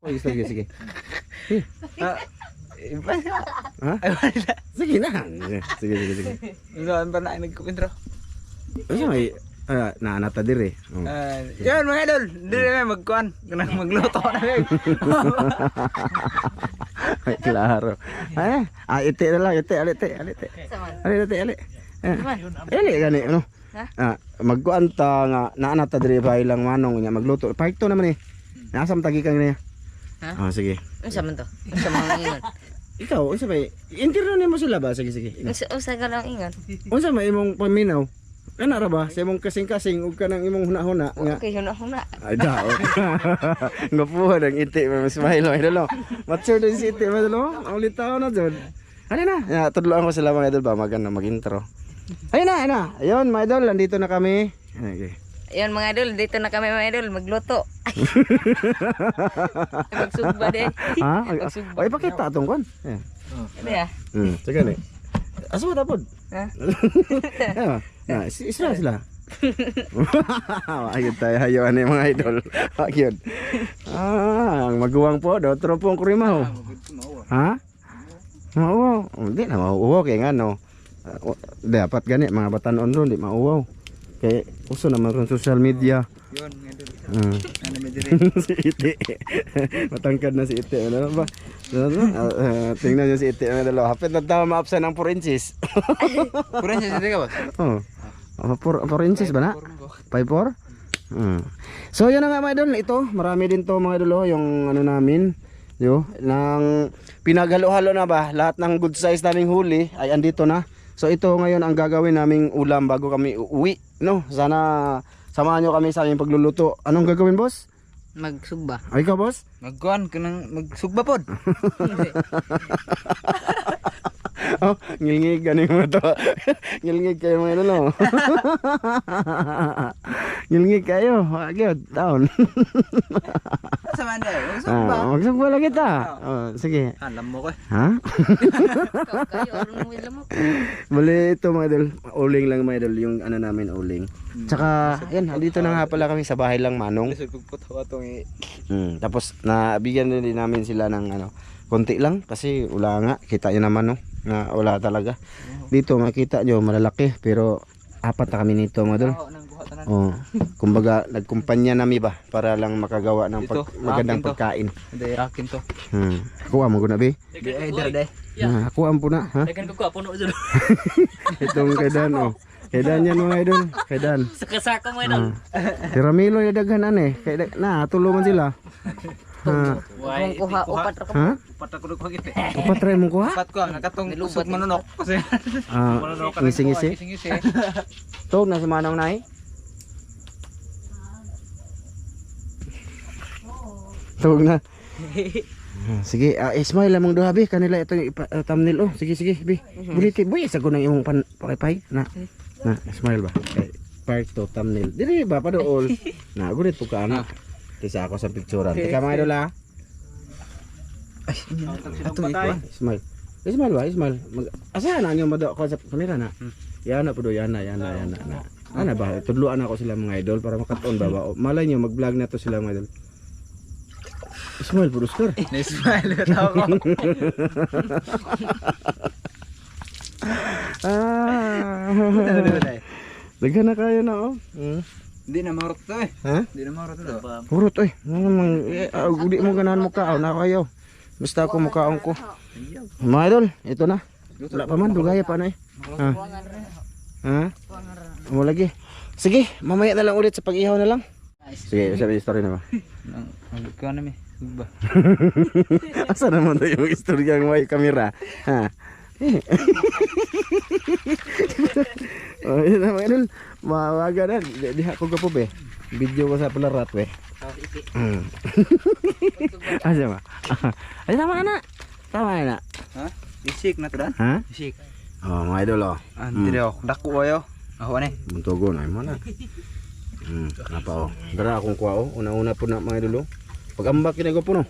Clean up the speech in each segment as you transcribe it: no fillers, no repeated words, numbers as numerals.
Sige, sige. Iba siya. Ha? Ay, wala. Sige na. Sige, sige, sige. Saan pa na nagkumpintro? Ano may naanata dire. Oh. Yun mga idol, hindi na magkuhan. Magluto na rin. Ay, klaro. Ite na lang, ite, alite. Alite, ali. Ali gani ano? Magkuan ta nga naanata dire pa ilang manong nya magluto. Pahigto naman eh. Nasam tagi kang niya. Ha? Sige. Unsa man to? Unsa man ingon? Ikaw, unsa ba? Interview nimo sila ba? Sige, sige. Unsa ka lang ingon? Unsa may imong paminaw? Kana ra ba? Sa imong kasing-kasing ug kanang imong huna-huna nga. Okay, huna. Ay daw. Ngapuhan ang iti mo smile ay dalo. Mature din si iti mo dalo. Ang litaw na jud. Ano na? Ya, tudloan ko sila mga idol ba maganda mag-intro. Ayun na. Ayun mga idol, nandito na kami. Okay. Ayun mga idol, dito na kami mga idol magluto. Magsugba din. Ha? Ay pakita atong kon. Ano ya? Sige ni. Asa mo tapod? Ha? Sila. Ayun tayo, hayaan ni mga idol. Ayun. Ang maguwang po, daw tropong kurimaw. Ha? Mauwaw. Hindi na mauwaw kaya nga no. Dapat gani mga batanon ron, di mauwaw. Kaya uso naman ron social media. Yun, mga idol. Ano may dire? Si Ite. Matangkad na si Ite. Ano ba? Tingnan niyo si Ite. Hapit na tama ma-absent ng 4 inches. Kurang siya ka ba? Oh. 4 inches ba na? 5'4"? So yun na nga mga idol, ito marami din to mga idol yung ano namin, nang pinaghalo-halo na ba lahat ng good size naming huli ay andito na. So ito ngayon ang gagawin naming ulam bago kami uuwi, no? Sana samahan nyo kami sa aming pagluluto. Anong gagawin, boss? Magsugba. Ay ka, boss? Magkuhan ka ng magsugba pod. Oh, ngilngig ganing mo to. Ngilngig kayo mga ano. Ngilngig kayo. Agad, taon. Sa man day, magsugba. Magsugba lang kita. Sige. Alam mo ko. Ha? Kayo arong wala mo. Bali ito mga idol, uling lang mga idol yung ano namin uling. Tsaka yan, dito na nga pala kami sa bahay lang manong. Tapos nabigyan din namin sila ng ano, konti lang kasi wala nga, kita nyo naman no, na wala talaga. Dito makita nyo malalaki pero apat na kami nito mga idol. Kumbaga nagkumpanya nami ba para lang makagawa ng magandang pagkain. Hindi akin to. Kuha mo guna be? Ay dere. Kuha mo na ha? Dagan ko puno jud. Itong kaidan oh. Kaidan yan mga idol, kaidan. Sa kasako mo idol. Si Ramilo yung daghanan eh. Na, tulungan sila. Kung kuha upat ra ka. Ha? Upat ako ko gite. Upat try mo kuha? Upat ko nakatong usog manunok kasi. Ngisi-ngisi. Tog na si Manong Nay. Tog na. Sige, smile lamang duha bi kanila itong thumbnail oh. Sige bi. Buliti boy sa gunang imong pakipay na. Smile ba? Part to thumbnail. Dili ba pa dool? Na gunit po ka ano. Kisa ako sa picturean. Teka mga idol ha. Ay, atong ikuan. Smile. Smile ba? Smile. Asa na niyo mado ko sa kamera na. Yana po do yana. Ana ba? Tudluan ako sila mga idol para makatuon ba. Malay niyo mag-vlog na to sila mga idol. Smile po Oscar. Na-smile na ako. Daghan na kayo na oh. Hindi na marot to eh. Ha? Hindi na marot to. Hurot oy. Udi mo ganahan mo kaon na kayo. Basta ako mukaon ko. Mga idol, ito na. Wala pa man dugaya pa na eh. Ha? Mo lagi. Sige, mamaya na lang ulit sa pag-ihaw na lang. Sige, sabi story na ba? Ang ikuan na mi. Sugba. Asa naman tayo yung istorya ng may kamera? Ha? Oh, yun na mga idol. Mawaga na. Diha ko gapo be. Video ko sa palarat we. Asa ba? Ay tama na. Tama na. Ha? Isik na to dan? Ha? Isik. Oh, mga idol oh. Dire ako. Dako ayo. Ako ni. Buntogo na mo na. Apa oh. Dara akong kuha oh. Una-una po na mga idol oh. Pag-ambak kinago po no.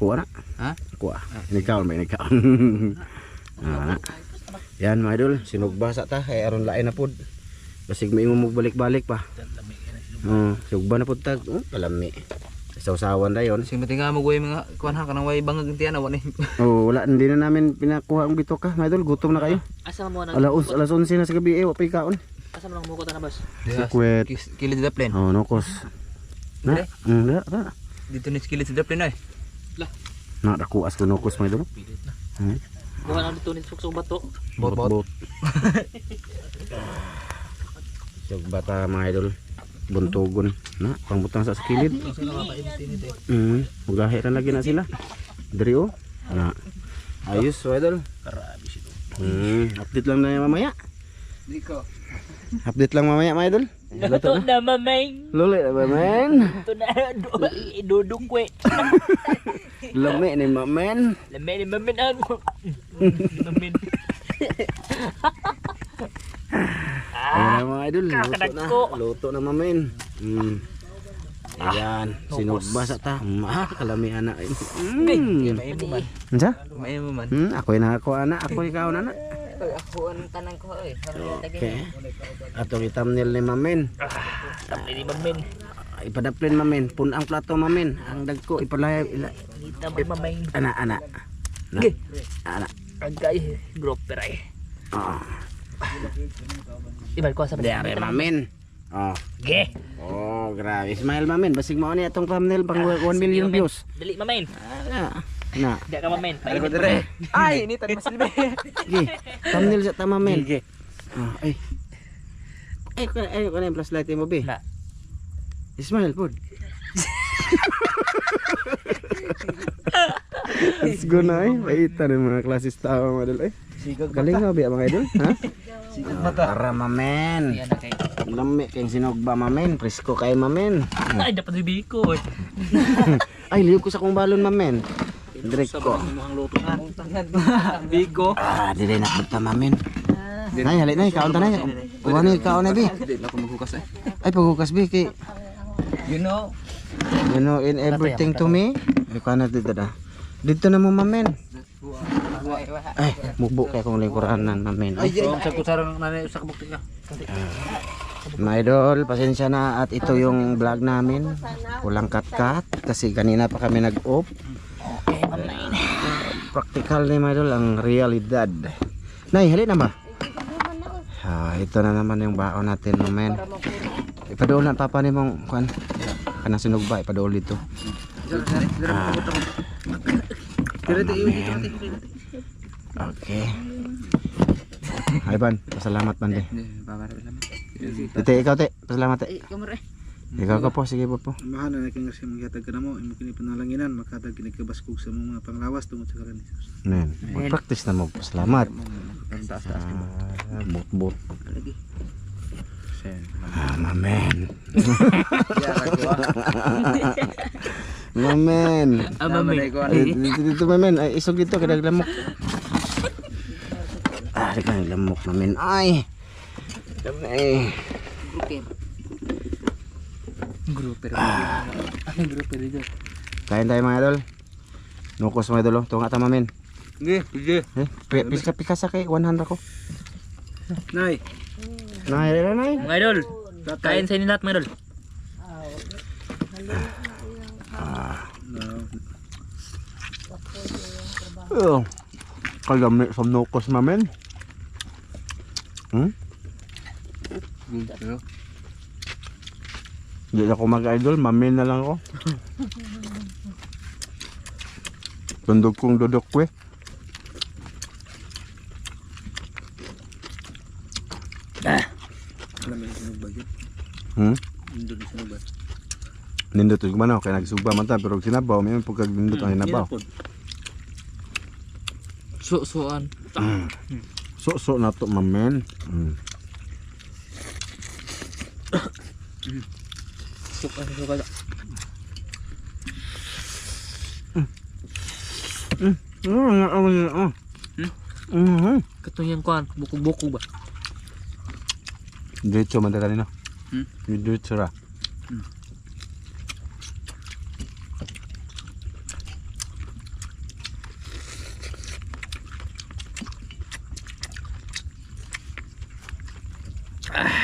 Kuha na. Ha? Kuha. Inikaon ba inikaon? Yan mga idol, sinugbasa ta kay aron lain na pud. Basig may mo balik-balik pa. Sugba na pud tag, kalami. Sausawan dayon. Sing mati nga magway mga kuan ha kanang way bangag tiyan awan ni. Oh, wala hindi na namin pinakuha ang bitoka. Mga idol, gutom na kayo. Asa mo na? Alas 11 na sa gabi wa pa ikaon. Asa mo nang muko na boss? Sikwet. Kilid sa plane. Oh, nokos. Na, na. Dito ni kilid sa plane ay. Na dakuas ko nokos mga idol. Bukan ang dito ni suksong bato. Bot. Yung bata mga idol, buntugon na pangbutang sa kilid. Mugahe ra lagi na sila. Diri oh. Na. Ayos so idol. Update lang na mamaya. Diko. Update lang mamaya mga idol. Luto na mameng. Luli na ba men? Luto na idudukwe. Lami ni mamen. Lame ni mamen ako. Mamen. Ayan na mga idol, kakadag luto ko. na. Luto na mamen. Ayan, sinugba sa ta. Kalami anak. May mo man. Unsa? May mo man. Ako na ako anak, ako ikaw na. Ako ang tanang ko oy. Okay. Atong i-thumbnail ni mamen. Lame ni mamen. Ipadaplin mamen, pun ang plato mamen. Ang dagko ipalaya Kita mo mameng. anak. Ge. Anak. Agay grouper ay. Oh, Ibal ko sa diare mamen. Oh. Ge. Oh, grabe. Smile mamen, basig mo ni atong thumbnail pang 1 million views. Dili mamen. Na. Di ka mamen. Ay ko dire. Ay ni tan masilbi. Gi. Thumbnail sa ta mamen. Ge. Ay. Ay ko na yung flashlight mo be. Na. Smile pod. Let's go na eh. Paita ng mga klasis tao mga idol eh. Galing nga ba mga idol? Ha? Para mamen. Yan na kay. Lami kayong sinogba mamen. Presko kay mamen. Ay dapat bibi ko. Ay liyo ko sa kong balon mamen. Direk ko. Ang luto na. Bigo. Dire na punta mamen. Nay halit na ikaon ta na. Uwan ni ikaon na bi. Di na ko maghukas eh. Ay paghukas bi kay You know in everything to me. Ikaw na dito na. Dito na mo mamen. Ay, mubo kay kong lingkuranan mamen. ay sa kusarang nanay sa kabukti ka. Mga idol, pasensya na at ito yung vlog namin. Kulang cut kasi kanina pa kami nag-off. Practical ni mga idol ang realidad. Nay, halina ba? Ito na naman yung baon natin mamen. Ipadool na papa ni mong kuan. Kana sinugba ipadool dito. Okay. Ay ban, pasalamat man de. Tete ikaw te, pasalamat te. Ikaw ka po, sige po. Mahal na naking kasi maghatag ka na mo, imo kini panalanginan, makatag kini kabaskog sa mga panglawas tungod sa karon ni Jesus. Nen, mag-practice na mo, pasalamat. Bot. Mamen. Mamen. Dito mamen, ay isog dito kada lamok. Kada lamok mamen. Ay. Dami. Grouper. Grouper dito. Kain tayo mga idol. Nukos mga idol, tunga ta mamen. Ge. Pika sa kay 100 ko. Nay, Nay. Mga idol. Kain sa inyo lahat mga idol. Kagami sa nukos mamen. Hindi ako mag-idol, mamen na lang ako. Tundog kong dudok ko eh. alam mo sinog ba gyud? Indot sinog ba? Nindot ko man ako, kaya nagsugba man ta, pero sinabaw, may pagkag nindot ang hinabaw. So-soan. So na to mamen. Suka. Katong yang kuan, buku-buku ba? Diretso man ta kanina. Diretso ra.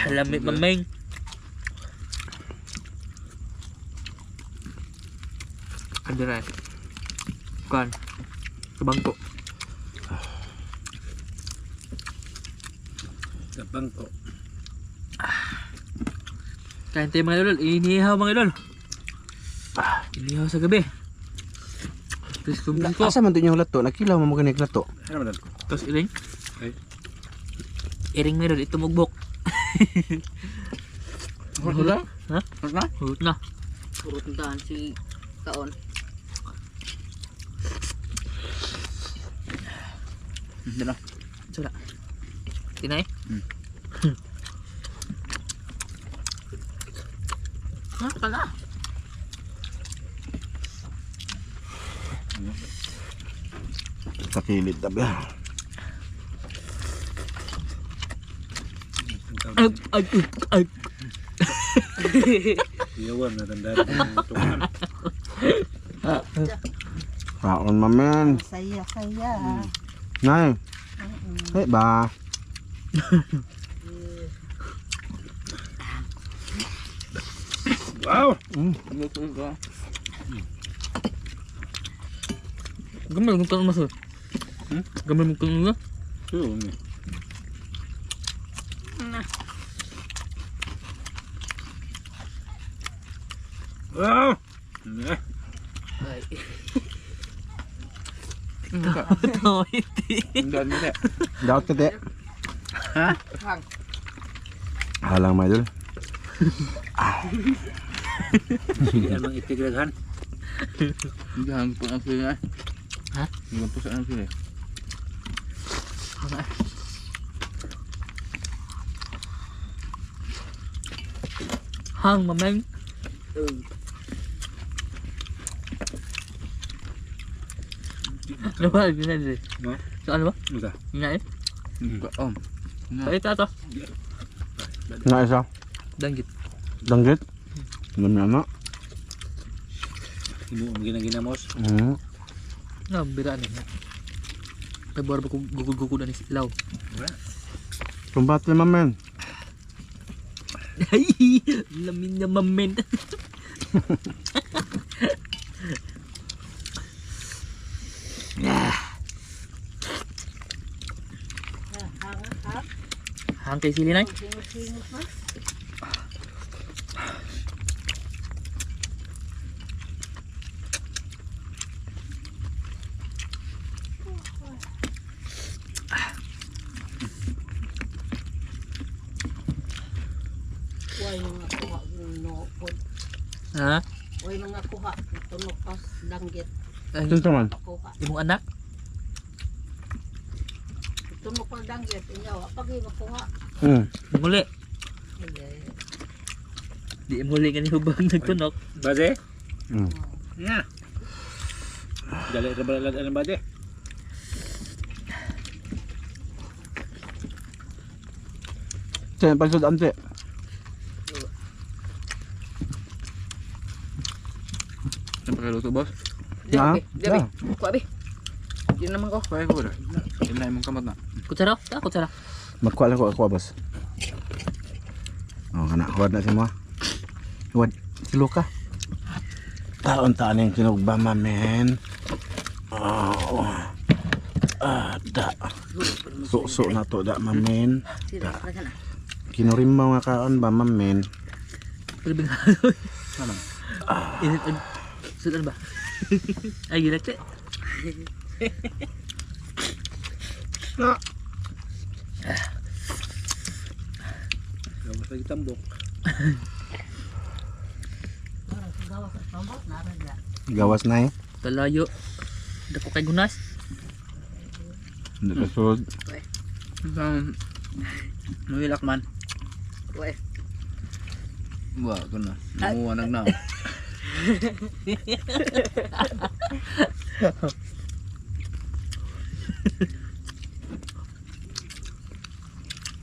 Lamit mameng. Kandiran. Kuan. Kabangko. Kapang ko. Kain tayo mga idol. Inihaw mga idol. Inihaw sa gabi. Tapos kumpin ko. Asa man to yung lato? Nakilaw mo ganik lato. Ano man? Tapos iring. Ay. Iring mga idol. Ito mugbok. Hurot na? Ha? Hurot na? Hurot na. Purot tahan si Kaon. Hindi na. Sala. Tinay? Ha? Kala. Takilid tabi. Ay, ay, ay. Iyawan na tandaan. Tukan. Kaon mamen. Saya. Nay. Hey ba. Wow! Luto ko. Gamay mong tanong masud. Gamay mong tanong na. So, ni. Wow! Eh, Hindi, hindi. Daot kete. Ha? Halang mga idol. yan mang itigaghan. Hindi, hanggang po ang sila. Ha? Hanggang po saan ang sila. Hang mameng. Ano ba? Gina dito. No? Saan ba? Musa. Gina eh. Om. Ay, tato. Na isa. Danggit. Danggit. Dami ano. Imo ang ginamos. Nga, biraan eh. May buwar ba kung gugul-gugul na ni Ilaw? Tumbat ni mamen. Ay! Lamin niya mamen. Hang kay sili nay. Huwag mga kuha no pod. Ha? Huwag mga kuha tunok pas danggit Ay, Ito man. kuha. imong anak? Tunok pas danggit inyaw pagi makuha. Muli. Di muli ka ni hubang nagtunok. Bade? Ya. Dali ra ba ang bade? Sen pagsud ante. Ano pa kayo luto, boss? Ya. Diabi. Kuha bi. Di naman ko. Kaya ko na. Inay mong kamot na. Kutsara? Ta, kutsara. Magkuha lang ko ako boss. Oh, kana huwad na si mo. Huwad kilo ka. Taon taan yung kinugba mamen. Oh. Da. So na to da mamen. Sila na kana. Kinurim mo nga kaon ba mamen. Pilibing haloy. Ano? Sudan ba? Ay, gilak te. Gawas lagi tambok. Gawas na eh. Kalayo. Dako kay gunas. Hindi ka sud. Isang... Nuhilak man. Kuha. Wah, ko na. Namuha na.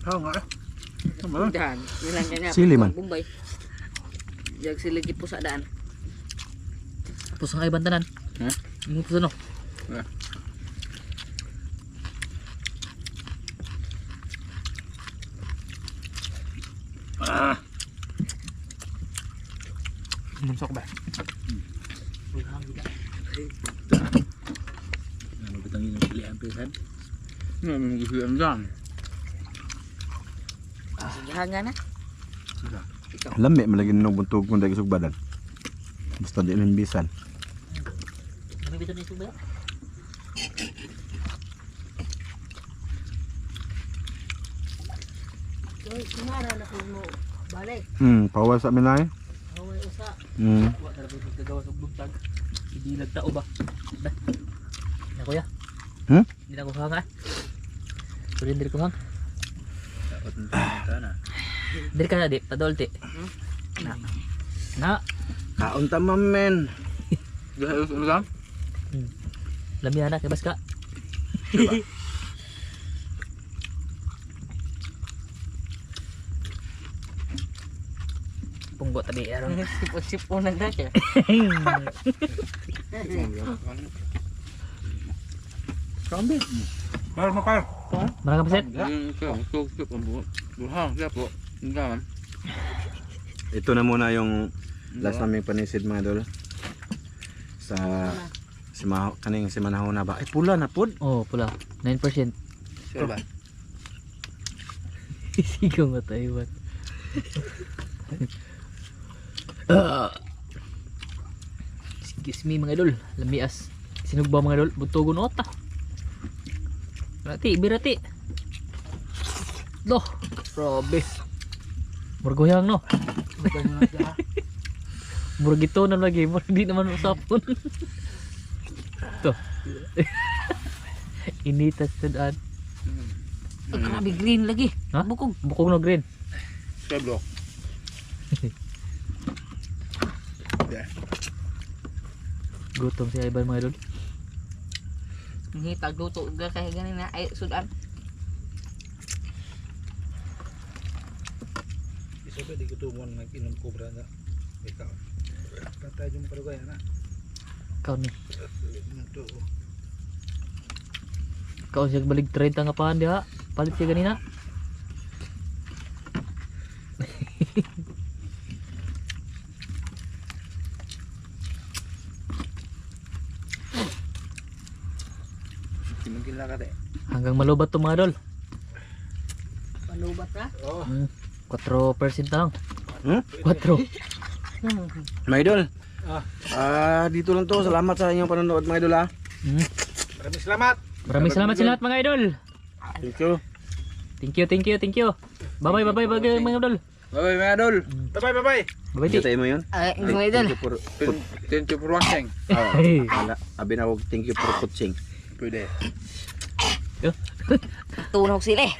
How nga? Daan. Nilang kanya. Sili man. Bombay. Jag sila gipo sa daan. Pusang ay bantanan. Ha? Mo puso no. Ah, Munsok ba? Uy, hang gila. Ano bitangin yung pilihan pisan? Ano mo gusto yan dyan? Sige hanga na. Lami malagi nung buntog kung dahil badan. Basta di nimbisan. Ano bito ni suba? Oy, kumara na po mo. Balik. Pawal sa amin ay. Away usa. Wa na rin kagawa sa buntag. Hindi nagtao ba? Ba? Na kuya? Hindi na ko hanga. Surrender ko hang. Dapat nito na. Diri ka na di, padolti. Na. Kaon tamam men. Gaya ulit lang? Lamihan na, kibas ka. Punggo tabi aron. Sipon-sipon na siya. Kambi. Makar. Marang kapasit. Yung ito, ang buhang, siya po. Hindi ka man. Ito na muna yung last naming panisid mga idol. Sa kaning si manahon na ba? Ay pula na pud. Oh, pula. 9%. Sure ba? Sigaw nga tayo ba? Excuse me mga idol. Lamias. Sinugba mga idol. Buntogon ota. Birati, birati. Loh, grabe. Murgoyang no. Murgito na lagi. Hindi naman usapon. Ito. Initas tadaan. Grabe green lagi. Ha? Bukog. Bukog no green. Siya bro. Gutom si Ivan mga idol. Ngitag luto ga kay ganin na ay sudan. Isa pa di ko tumon nag-inom kubra na. Ikaw. Kata yung palugay na. Kau ni. Ito. Kau siya balik 30 nga pahan diha. Palit siya ganina. Kinugila ka de. Hanggang malubat to mga idol. Palubat na. 4% lang. 4. Mga idol. Dito lang to. Salamat sa inyong panonood mga idol ha. Maraming salamat. Maraming salamat sa lahat mga idol. Thank you. Thank you. Bye bye mga idol. Bye-bye mga idol. Bye-bye. Bye Kita mo yun? Ay, mga idol. Thank you for watching. Hey. Abi na thank you for coaching. Pwede. Tunog sila eh.